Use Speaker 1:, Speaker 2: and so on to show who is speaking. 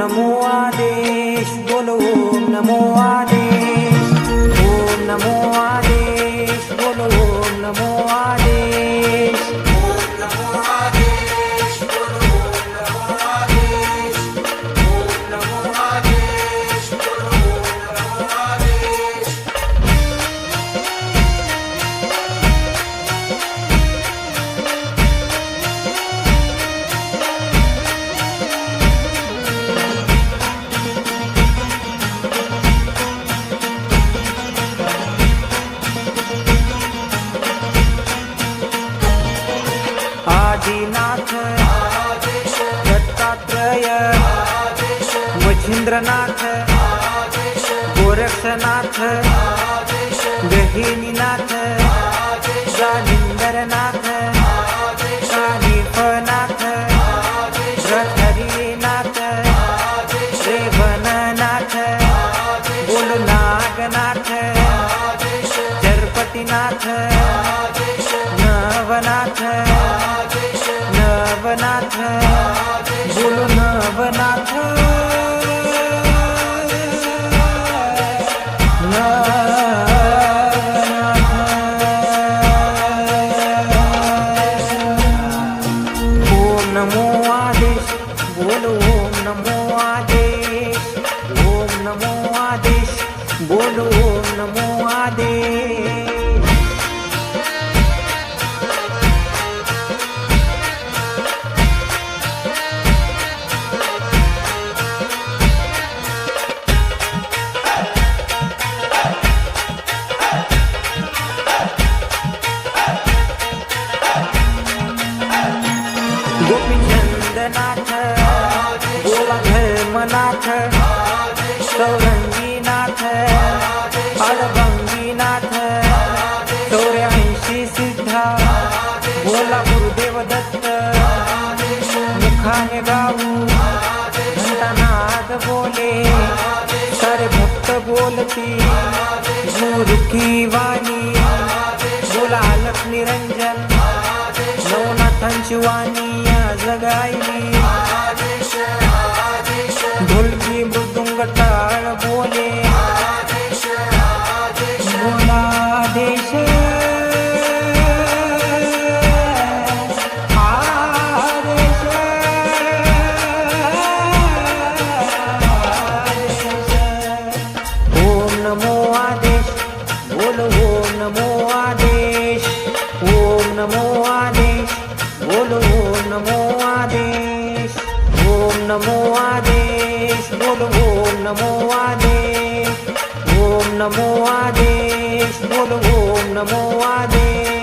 Speaker 1: नमो आदेश बोलो ओम नमो आदेश। ओम नमो आदेश बोलो ओम नमो आदेश। ओम नमो आदेश बोलो ओम नमो आदेश। ओम नमो आदेश बोलो ओम नमो आदेश। आदिनाथ आदेश, दत्तात्रय आदेश, मच्छिंद्रनाथ आदेश, गोरक्षनाथ आदेश, गहिनीनाथ आदेश, जालिंदरनाथ आदेश, कानिफनाथ आदेश, हरिनाथ आदेश, रेवणनाथ आदेश, बोलो नागनाथ आदेश, चरपतिनाथ आदेश, नवनाथ नवनाथ बोलो नवनाथ ओम नमो आदेश बोलो ओम नमो आदेश। ओम नमो आदेश बोलो ओम नमो आदेश। गोपीचंदनाथ गोला धर्मनाथ सौरंगीनाथ अडभंगीनाथ 84 सिद्धा बोला गुरुदेव दत्त मुखाने गाऊ घंटानाद बोले सारे भक्त बोलती गुरु की वाणी बोला अलख निरंजन नवनाथांची वाणी जगाईली ढोलकी मृदुंग टाळ बोले बोला आदेश आदेश ओम नमो आदेश बोलो ओम नमो आदेश। ओम नमो आदेश बोलो ओम नमो आदेश। ओम नमो आदेश बोलो ओम नमो आदेश। ओम नमो आदेश बोलो ओम नमो आदेश।